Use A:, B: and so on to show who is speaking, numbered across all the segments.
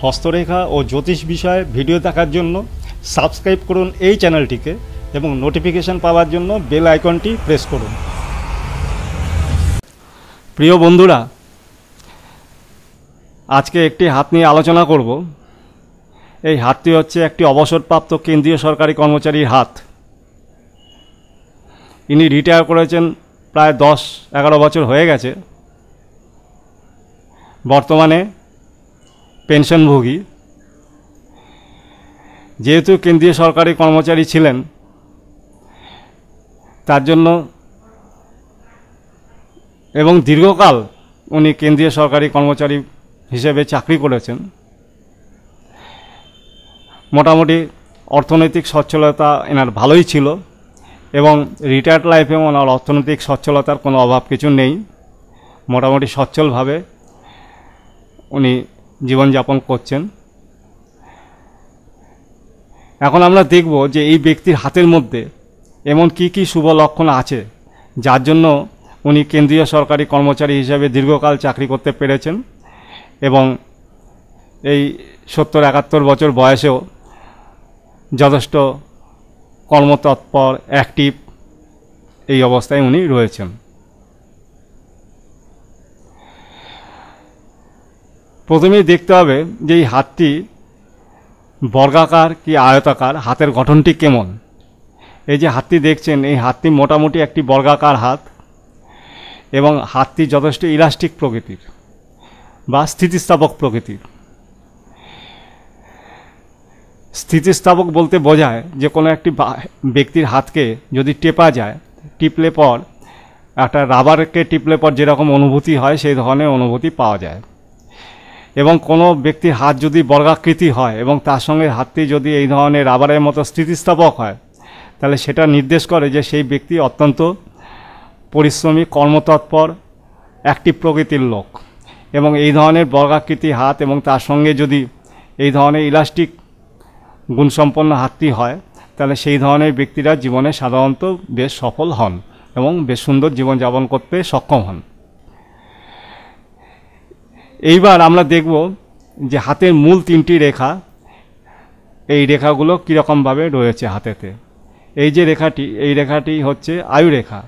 A: হস্তরেখা ও জ্যোতিষ বিষয়ে ভিডিও দেখার জন্য সাবস্ক্রাইব করুন এই চ্যানেলটিকে এবং নোটিফিকেশন পাওয়ার জন্য বেল আইকনটি প্রেস করুন। প্রিয় বন্ধুরা, আজকে একটি হাত নিয়ে আলোচনা করব। এই হাতটি হচ্ছে একটি অবসরপ্রাপ্ত কেন্দ্রীয় সরকারি কর্মচারীর হাত। ইনি রিটায়ার করেছেন, প্রায় 10-11 বছর হয়ে গেছে। বর্তমানে পেনশনভোগী। যেহেতু কেন্দ্রীয় সরকারি কর্মচারী ছিলেন, তার জন্য এবং দীর্ঘকাল উনি কেন্দ্রীয় সরকারি কর্মচারী হিসেবে চাকরি করেছেন। মোটামুটি অর্থনৈতিক সচ্ছলতা এনার ভালোই ছিল এবং রিটায়ার্ড লাইফে ওনার অর্থনৈতিক সচ্ছলতার কোনো অভাব কিছু নেই। মোটামুটি সচ্ছলভাবে উনি জীবনযাপন করছেন। এখন আমরা দেখব যে এই ব্যক্তির হাতের মধ্যে এমন কি কি শুভ লক্ষণ আছে যার জন্য উনি কেন্দ্রীয় সরকারি কর্মচারী হিসেবে দীর্ঘকাল চাকরি করতে পেরেছেন এবং এই 70-71 বছর বয়সেও যথেষ্ট কর্মতৎপর, অ্যাক্টিভ এই অবস্থায় উনি রয়েছেন। প্রথমেই দেখতে হবে যে এই হাতটি বর্গাকার কি আয়তাকার, হাতের গঠনটি কেমন। এই যে হাতটি দেখছেন, এই হাতটি মোটামুটি একটি বর্গাকার হাত এবং হাতটি যথেষ্ট ইলাস্টিক প্রকৃতির বা স্থিতিস্থাপক প্রকৃতির। স্থিতিস্থাপক বলতে বোঝায় যে কোনো একটি ব্যক্তির হাতকে যদি টেপা যায়, টিপলে পর একটা রাবারকে টিপলে পর যেরকম অনুভূতি হয় সেই ধরনের অনুভূতি পাওয়া যায়। এবং কোনো ব্যক্তির হাত যদি বর্গাকৃতি হয় এবং তার সঙ্গে হাতটি যদি এই ধরনের রাবারের মতো স্থিতিস্থাপক হয়, তাহলে সেটা নির্দেশ করে যে সেই ব্যক্তি অত্যন্ত পরিশ্রমী, কর্মতৎপর, অ্যাক্টিভ প্রকৃতির লোক। এবং এই ধরনের বর্গাকৃতি হাত এবং তার সঙ্গে যদি এই ধরনের ইলাস্টিক গুণসম্পন্ন হাতটি হয়, তাহলে সেই ধরনের ব্যক্তিরা জীবনে সাধারণত বেশ সফল হন এবং বেশ সুন্দর জীবনযাপন করতে সক্ষম হন। এইবার আমরা দেখব যে হাতের মূল 3টি রেখা, এই রেখাগুলো কীরকমভাবে রয়েছে হাতেতে। এই যে রেখাটি, এই রেখাটি হচ্ছে আয়ুরেখা।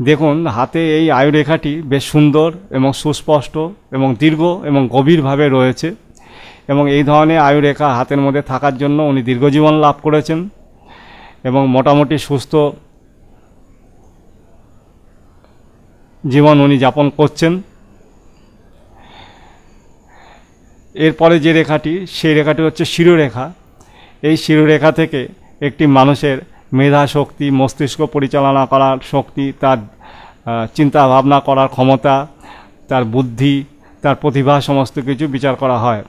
A: দেখুন হাতে এই আয়ুরেখাটি বেশ সুন্দর এবং সুস্পষ্ট এবং দীর্ঘ এবং গভীরভাবে রয়েছে এবং এই ধরনের আয়ুরেখা হাতের মধ্যে থাকার জন্য উনি দীর্ঘজীবন লাভ করেছেন এবং মোটামুটি সুস্থ জীবন উনি যাপন করছেন। এরপরে যে রেখাটি, সেই রেখাটি হচ্ছে শিরোরেখা। এই শিরোরেখা থেকে একটি মানুষের মেধা শক্তি, মস্তিষ্ক পরিচালনা করার শক্তি, তার চিন্তা ভাবনা করার ক্ষমতা, তার বুদ্ধি, তার প্রতিভা সমস্ত কিছু বিচার করা হয়।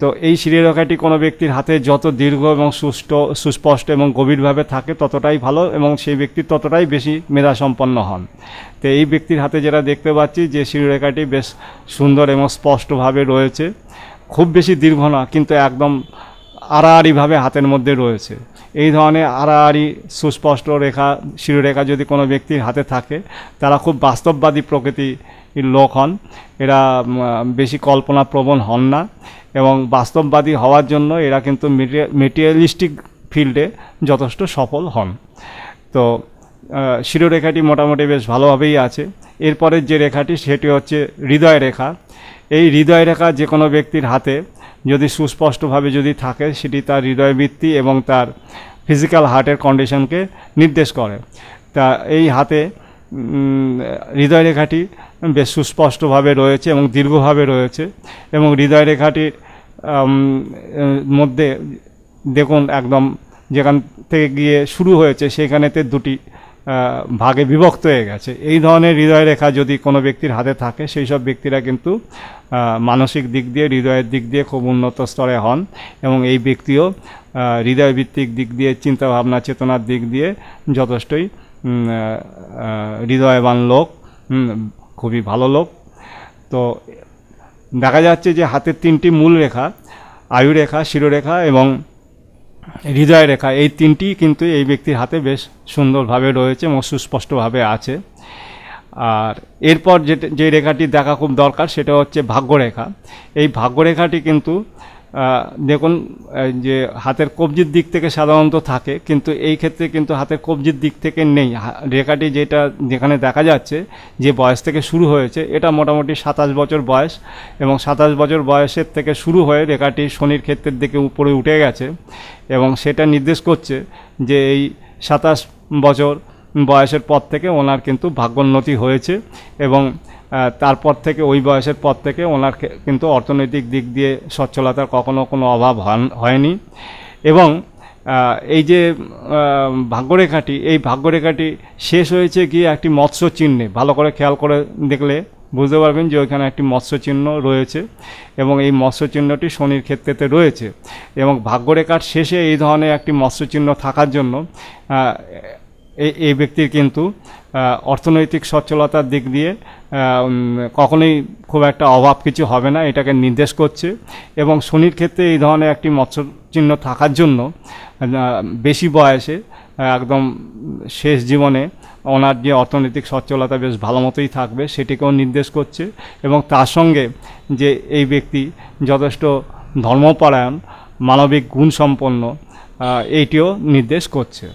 A: তো এই শিরোরেখাটি কোনো ব্যক্তির হাতে যত দীর্ঘ এবং সুস্পষ্ট এবং গভীরভাবে থাকে ততটাই ভালো এবং সেই ব্যক্তি ততটাই বেশি মেধাসম্পন্ন হন। তো এই ব্যক্তির হাতে যেটা দেখতে পাচ্ছি যে শিরোরেখাটি বেশ সুন্দর এবং স্পষ্টভাবে রয়েছে, খুব বেশি দীর্ঘ না কিন্তু একদম আড়াআড়িভাবে হাতের মধ্যে রয়েছে। এই ধরনের আড়াআড়ি সুস্পষ্ট রেখা, শিরোরেখা যদি কোনো ব্যক্তির হাতে থাকে, তারা খুব বাস্তববাদী প্রকৃতির লোক হন। এরা বেশি কল্পনাপ্রবণ হন না এবং বাস্তববাদী হওয়ার জন্য এরা কিন্তু মেটেরিয়ালিস্টিক ফিল্ডে যথেষ্ট সফল হন। তো শিরোরেখাটি মোটামুটি বেশ ভালোভাবেই আছে। এরপরের যে রেখাটি সেটি হচ্ছে হৃদয় রেখা। এই হৃদয় রেখা যে কোনো ব্যক্তির হাতে যদি সুস্পষ্টভাবে যদি থাকে, সেটি তার হৃদয়বৃত্তি এবং তার ফিজিক্যাল হার্টের কন্ডিশনকে নির্দেশ করে। তা এই হাতে হৃদয় রেখাটি বেশ সুস্পষ্টভাবে রয়েছে এবং দীর্ঘভাবে রয়েছে এবং হৃদয় রেখাটির মধ্যে দেখুন একদম যেখান থেকে গিয়ে শুরু হয়েছে সেখানেতে 2টি ভাগে বিভক্ত হয়ে গেছে। এই ধরনের হৃদয় রেখা যদি কোনো ব্যক্তির হাতে থাকে, সেই সব ব্যক্তিরা কিন্তু মানসিক দিক দিয়ে, হৃদয়ের দিক দিয়ে খুব উন্নত স্তরে হন এবং এই ব্যক্তিও হৃদয়ভিত্তিক দিক দিয়ে, চিন্তাভাবনা চেতনার দিক দিয়ে যথেষ্টই হৃদয়বান লোক, খুবই ভালো লোক। তো দেখা যাচ্ছে যে হাতের 3টি মূল রেখা, আয়ুরেখা, শিরোরেখা এবং হৃদয় রেখা, এই 3টি কিন্তু এই ব্যক্তির হাতে বেশ সুন্দরভাবে রয়েছে এবং সুস্পষ্টভাবে আছে। আর এরপর যে রেখাটি দেখা খুব দরকার সেটা হচ্ছে ভাগ্যরেখা। এই ভাগ্যরেখাটি কিন্তু দেখুন যে হাতের কবজির দিক থেকে সাধারণত থাকে, কিন্তু এই ক্ষেত্রে কিন্তু হাতের কবজির দিক থেকে নেই। রেখাটি যেটা যেখানে দেখা যাচ্ছে যে বয়স থেকে শুরু হয়েছে, এটা মোটামুটি 27 বছর বয়স, এবং 27 বছর বয়সের থেকে শুরু হয়ে রেখাটি শনির ক্ষেত্রের দিকে উপরে উঠে গেছে, এবং সেটা নির্দেশ করছে যে এই 27 বছর বয়সের পর থেকে ওনার কিন্তু ভাগ্যোন্নতি হয়েছে, এবং তারপর থেকে ওই বয়সের পর থেকে ওনার কিন্তু অর্থনৈতিক দিক দিয়ে সচ্ছলতার কখনো কোনো অভাব হয়নি। এবং এই যে ভাগ্যরেখাটি, এই ভাগ্যরেখাটি শেষ হয়েছে গিয়ে একটি মৎস্য চিহ্নে। ভালো করে খেয়াল করে দেখলে বুঝতে পারবেন যে ওইখানে একটি মৎস্য চিহ্ন রয়েছে, এবং এই মৎস্য চিহ্নটি শনির ক্ষেত্রেতে রয়েছে, এবং ভাগ্যরেখার শেষে এই ধরনের একটি মৎস্য চিহ্ন থাকার জন্য এই ব্যক্তির কিন্তু অর্থনৈতিক সচ্ছলতার দিক দিয়ে কখনোই খুব একটা অভাব কিছু হবে না, এটাকে নির্দেশ করছে। এবং শনির ক্ষেত্রে এই ধরনের একটি মৎস্য চিহ্ন থাকার জন্য বেশি বয়সে একদম শেষ জীবনে ওনার যে অর্থনৈতিক সচ্ছলতা বেশ ভালো মতোই থাকবে সেটিকেও নির্দেশ করছে, এবং তার সঙ্গে যে এই ব্যক্তি যথেষ্ট ধর্মপরায়ণ, মানবিক গুণসম্পন্ন, এইটিও নির্দেশ করছে।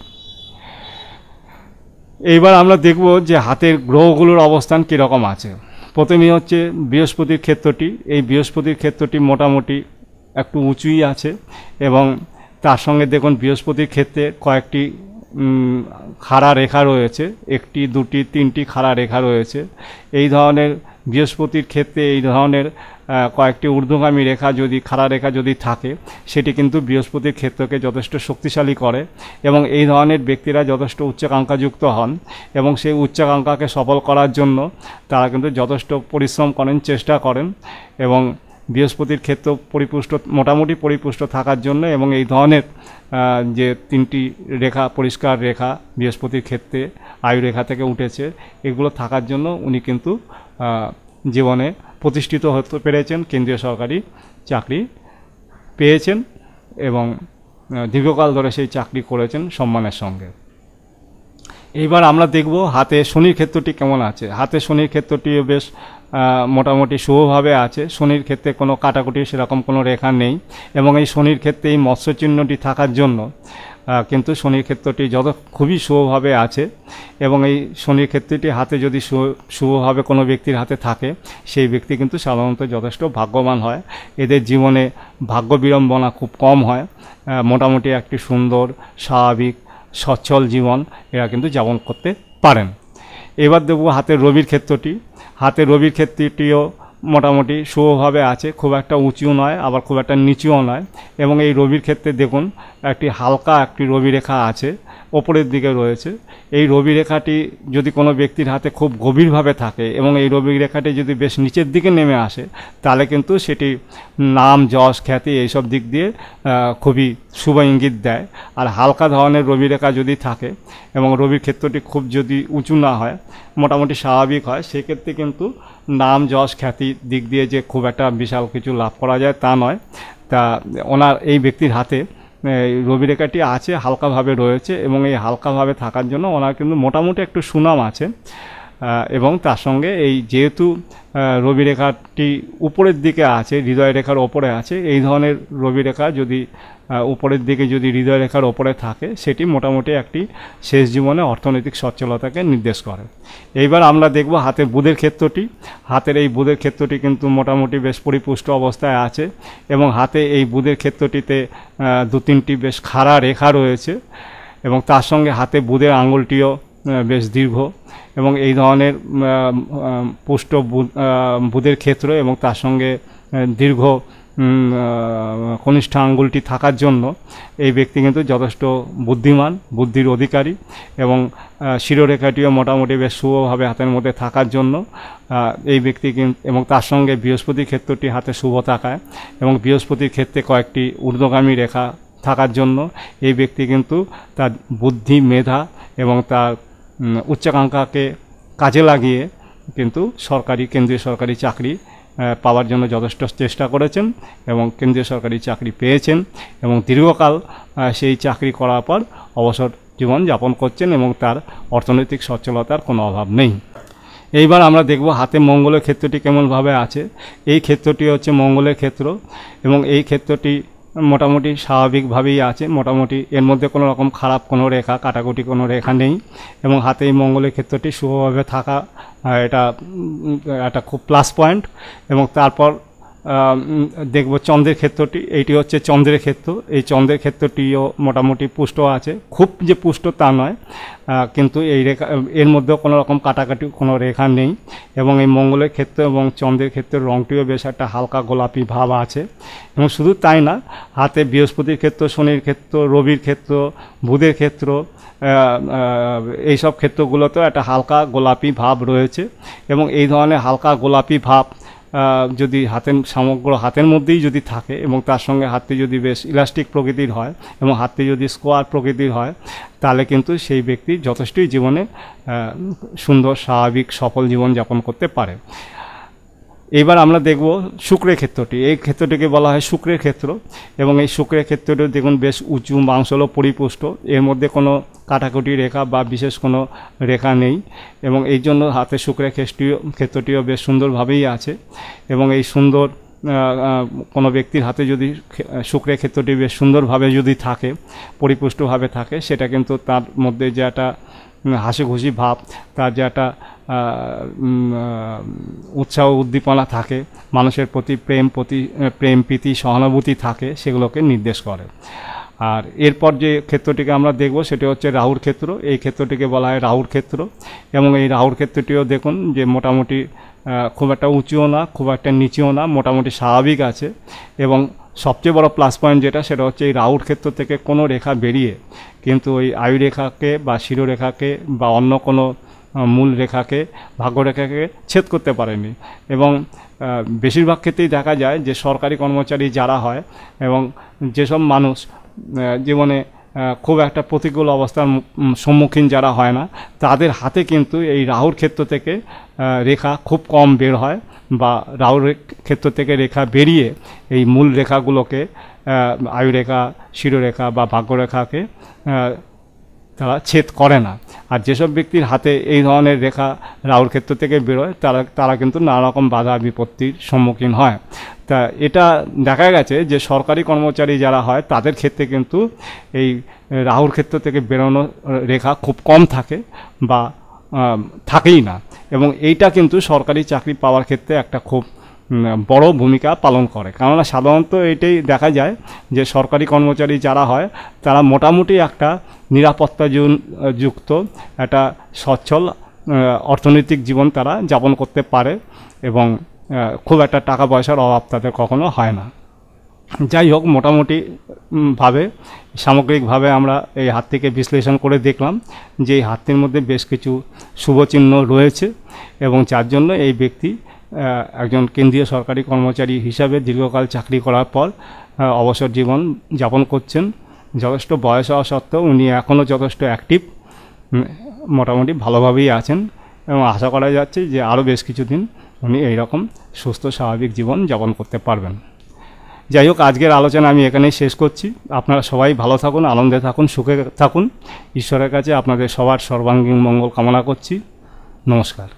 A: এইবার আমরা দেখব যে হাতের গ্রহগুলোর অবস্থান কীরকম আছে। প্রথমেই হচ্ছে বৃহস্পতির ক্ষেত্রটি। এই বৃহস্পতির ক্ষেত্রটি মোটামুটি একটু উঁচুই আছে, এবং তার সঙ্গে দেখুন বৃহস্পতির ক্ষেত্রে কয়েকটি খাড়া রেখা রয়েছে, 1, 2, 3টি খাড়া রেখা রয়েছে। এই ধরনের বৃহস্পতির ক্ষেত্রে এই ধরনের কয়েকটি ঊর্ধ্বগামী রেখা যদি, খাড়া রেখা যদি থাকে, সেটি কিন্তু বৃহস্পতির ক্ষেত্রকে যথেষ্ট শক্তিশালী করে, এবং এই ধরনের ব্যক্তিরা যথেষ্ট উচ্চাকাঙ্ক্ষাযুক্ত হন, এবং সেই উচ্চাকাঙ্ক্ষাকে সফল করার জন্য তারা কিন্তু যথেষ্ট পরিশ্রম করেন, চেষ্টা করেন, এবং বৃহস্পতির ক্ষেত্র পরিপুষ্ট, মোটামুটি পরিপুষ্ট থাকার জন্য, এবং এই ধরনের যে 3টি রেখা, পরিষ্কার রেখা বৃহস্পতির ক্ষেত্রে আয়ু রেখা থেকে উঠেছে, এগুলো থাকার জন্য উনি কিন্তু জীবনে প্রতিষ্ঠিত হতে পেরেছেন, কেন্দ্রীয় সরকারি চাকরি পেয়েছেন, এবং দীর্ঘকাল ধরে সেই চাকরি করেছেন সম্মানের সঙ্গে। এইবার আমরা দেখব হাতে শনির ক্ষেত্রটি কেমন আছে। হাতে শনির ক্ষেত্রটিও বেশ মোটামুটি শুভভাবে আছে। শনির ক্ষেত্রে কোনো কাটাকুটি সেরকম কোনো রেখা নেই, এবং এই শনির ক্ষেত্রে এই মৎস্য চিহ্নটি থাকার জন্য কিন্তু শনির ক্ষেত্রটি খুবই শুভভাবে আছে, এবং এই শনির ক্ষেত্রটি হাতে যদি শুভভাবে কোনো ব্যক্তির হাতে থাকে, সেই ব্যক্তি কিন্তু সাধারণত যথেষ্ট ভাগ্যবান হয়। এদের জীবনে ভাগ্য বিড়ম্বনা খুব কম হয়, মোটামুটি একটি সুন্দর, স্বাভাবিক, সচ্ছল জীবন এরা কিন্তু যাপন করতে পারেন। এবার দেখব হাতের রবির ক্ষেত্রটি। হাতের রবির ক্ষেত্রটিও মোটামুটি শুভভাবে আছে, খুব একটা উঁচুও নয়, আবার খুব একটা নিচুও নয়, এবং এই রবির ক্ষেত্রে দেখুন একটি হালকা একটি রবি রেখা আছে, ওপরের দিকে রয়েছে। এই রবি রেখাটি যদি কোনো ব্যক্তির হাতে খুব গভীরভাবে থাকে, এবং এই রবি রেখাটি যদি বেশ নিচের দিকে নেমে আসে, তাহলে কিন্তু সেটি নাম, যশ, খ্যাতি এইসব দিক দিয়ে খুবই শুভ ইঙ্গিত দেয়। আর হালকা ধরনের রবি রেখা যদি থাকে, এবং রবির ক্ষেত্রটি খুব যদি উঁচু না হয়, মোটামুটি স্বাভাবিক হয়, সেক্ষেত্রে কিন্তু নাম, যশ, খ্যাতির দিক দিয়ে যে খুব একটা বিশাল কিছু লাভ করা যায় তা নয়। তা ওনার এই ব্যক্তির হাতে রবি রেখাটি আছে, হালকাভাবে রয়েছে, এবং এই হালকাভাবে থাকার জন্য ওনার কিন্তু মোটামুটি একটু সুনাম আছে। এবং তার সঙ্গে এই যেহেতু রবি রেখাটি উপরের দিকে আছে, হৃদয় রেখার ওপরে আছে, এই ধরনের রবি রেখা যদি উপরের দিকে যদি হৃদয় রেখার ওপরে থাকে, সেটি মোটামুটি একটি শেষ জীবনে অর্থনৈতিক সচ্ছলতাকে নির্দেশ করে। এইবার আমরা দেখব হাতের বুধের ক্ষেত্রটি। হাতের এই বুধের ক্ষেত্রটি কিন্তু মোটামুটি বেশ পরিপুষ্ট অবস্থায় আছে, এবং হাতে এই বুধের ক্ষেত্রটিতে 2-3টি বেশ খাড়া রেখা রয়েছে, এবং তার সঙ্গে হাতে বুধের আঙুলটিও বেশ দীর্ঘ, এবং এই ধরনের পুষ্ট বুধের ক্ষেত্র এবং তার সঙ্গে দীর্ঘ কনিষ্ঠ আঙ্গুলটি থাকার জন্য এই ব্যক্তি কিন্তু যথেষ্ট বুদ্ধিমান, বুদ্ধির অধিকারী, এবং শিরোরেখাটিও মোটামুটি বেশ শুভভাবে হাতের মধ্যে থাকার জন্য এই ব্যক্তি কিন্তু, এবং তার সঙ্গে বৃহস্পতির ক্ষেত্রটি হাতে শুভ থাকায় এবং বৃহস্পতির ক্ষেত্রে কয়েকটি ঊর্ধ্বগামী রেখা থাকার জন্য এই ব্যক্তি কিন্তু তার বুদ্ধি, মেধা এবং তার উচ্চাকাঙ্ক্ষাকে কাজে লাগিয়ে কিন্তু কেন্দ্রীয় সরকারি চাকরি পাওয়ার জন্য যথেষ্ট চেষ্টা করেছেন, এবং কেন্দ্রীয় সরকারি চাকরি পেয়েছেন, এবং দীর্ঘকাল সেই চাকরি করার পর অবসর জীবন যাপন করছেন, এবং তার অর্থনৈতিক সচ্ছলতার কোনো অভাব নেই। এইবার আমরা দেখব হাতে মঙ্গলের ক্ষেত্রটি কেমনভাবে আছে। এই ক্ষেত্রটি হচ্ছে মঙ্গলের ক্ষেত্র এবং এই ক্ষেত্রটি মোটামুটি স্বাভাবিকভাবেই আছে, মোটামুটি এর মধ্যে কোনো রকম খারাপ কোনো রেখা কাটাকুটি কোনো রেখা নেই এবং হাতে এই মঙ্গলের ক্ষেত্রটি শুভভাবে থাকা এটা একটা খুব প্লাস পয়েন্ট। এবং তারপর দেখব চন্দ্রের ক্ষেত্রটি, এইটি হচ্ছে চন্দ্রের ক্ষেত্র। এই চন্দ্রের ক্ষেত্রটিও মোটামুটি পুষ্ট আছে, খুব যে পুষ্ট তা নয়, কিন্তু এই রেখা এর মধ্যেও কোনো রকম কাটাকাটি কোনো রেখা নেই এবং এই মঙ্গলের ক্ষেত্র এবং চন্দ্রের ক্ষেত্রের রঙটিও বেশ একটা হালকা গোলাপি ভাব আছে। এবং শুধু তাই না, হাতে বৃহস্পতির ক্ষেত্র, শনির ক্ষেত্র, রবির ক্ষেত্র, বুধের ক্ষেত্র, এইসব ক্ষেত্রগুলোতেও একটা হালকা গোলাপি ভাব রয়েছে এবং এই ধরনের হালকা গোলাপি ভাব যদি সমগ্র হাতের মধ্যেই যদি থাকে এবং তার সঙ্গে হাতটি যদি বেশ ইলাস্টিক প্রকৃতির হয় এবং হাতটি যদি স্কোয়ার প্রকৃতির হয়, তাহলে কিন্তু সেই ব্যক্তি যথেষ্টই জীবনে সুন্দর স্বাভাবিক সফল জীবনযাপন করতে পারে। এবার আমরা দেখব শুক্রের ক্ষেত্রটি। এই ক্ষেত্রটিকে বলা হয় শুক্রের ক্ষেত্র এবং এই শুক্রের ক্ষেত্রটি দেখুন বেশ উঁচু, মাংসল, পরিপুষ্ট, এর মধ্যে কোনো কাটাকুটি রেখা বা বিশেষ কোনো রেখা নেই এবং এই জন্য হাতে শুক্রের ক্ষেত্রটিও বেশ সুন্দরভাবেই আছে। এবং এই সুন্দর কোনো ব্যক্তির হাতে যদি শুক্রের ক্ষেত্রটি বেশ সুন্দরভাবে যদি থাকে, পরিপুষ্টভাবে থাকে, সেটা কিন্তু তার মধ্যে যে একটা হাসি খুশি ভাব, তার যে একটা উৎসাহ উদ্দীপনা থাকে, মানুষের প্রতি প্রেম প্রীতি সহানুভূতি থাকে, সেগুলোকে নির্দেশ করে। আর এরপর যে ক্ষেত্রটিকে আমরা দেখব সেটি হচ্ছে রাহুর ক্ষেত্র। এই ক্ষেত্রটিকে বলা হয় রাহুর ক্ষেত্র এবং এই রাহুর ক্ষেত্রটিও দেখুন যে মোটামুটি খুব একটা উঁচুও না, খুব একটা নিচুও না, মোটামুটি স্বাভাবিক আছে। এবং সবচেয়ে বড় প্লাস পয়েন্ট যেটা, সেটা হচ্ছে এই রাহুর ক্ষেত্র থেকে কোনো রেখা বেরিয়ে কিন্তু ওই আয়ুরেখাকে বা শিরোরেখাকে বা অন্য কোনো মূল রেখাকে, ভাগ্যরেখাকে ছেদ করতে পারেনি। এবং বেশিরভাগ ক্ষেত্রেই দেখা যায় যে সরকারি কর্মচারী যারা হয় এবং যেসব মানুষ জীবনে খুব একটা প্রতিকূল অবস্থার সম্মুখীন যারা হয় না, তাদের হাতে কিন্তু এই রাহুর ক্ষেত্র থেকে রেখা খুব কম বের হয় বা রাহুর ক্ষেত্র থেকে রেখা বেরিয়ে এই মূল রেখাগুলোকে, আয়ুরেখা, শিরোরেখা বা ভাগ্যরেখাকে তারা ছেদ করে না। আর যেসব ব্যক্তির হাতে এই ধরনের রেখা রাহুর ক্ষেত্র থেকে বেরোয় তারা কিন্তু নানা রকম বাধা বিপত্তির সম্মুখীন হয়। তা এটা দেখা গেছে যে সরকারি কর্মচারী যারা হয় তাদের ক্ষেত্রে কিন্তু এই রাহুর ক্ষেত্র থেকে বেরোনো রেখা খুব কম থাকে বা থাকেই না এবং এইটা কিন্তু সরকারি চাকরি পাওয়ার ক্ষেত্রে একটা খুব বড় ভূমিকা পালন করে। কেননা সাধারণত এটাই দেখা যায় যে সরকারি কর্মচারী যারা হয় তারা মোটামুটি একটা নিরাপত্তা যুক্ত একটা সচ্ছল অর্থনৈতিক জীবন তারা যাপন করতে পারে এবং খুব একটা টাকা পয়সার অভাব তাদের কখনো হয় না। যাই হোক, মোটামুটি ভাবে সামগ্রিকভাবে আমরা এই হাতটিকে বিশ্লেষণ করে দেখলাম যে এই হাতটির মধ্যে বেশ কিছু শুভচিহ্ন রয়েছে এবং যার জন্য এই ব্যক্তি একজন কেন্দ্রীয় সরকারি কর্মচারী হিসাবে দীর্ঘকাল চাকরি করার পর অবসর জীবন যাপন করছেন। যথেষ্ট বয়স হওয়া সত্ত্বেও উনি এখনও যথেষ্ট অ্যাক্টিভ, মোটামুটি ভালোভাবেই আছেন এবং আশা করা যাচ্ছে যে আরও বেশ কিছুদিন উনি এইরকম সুস্থ স্বাভাবিক জীবন যাপন করতে পারবেন। যাই হোক, আজকের আলোচনা আমি এখানেই শেষ করছি। আপনারা সবাই ভালো থাকুন, আনন্দে থাকুন, সুখে থাকুন। ঈশ্বরের কাছে আপনাদের সবার সর্বাঙ্গীন মঙ্গল কামনা করছি। নমস্কার।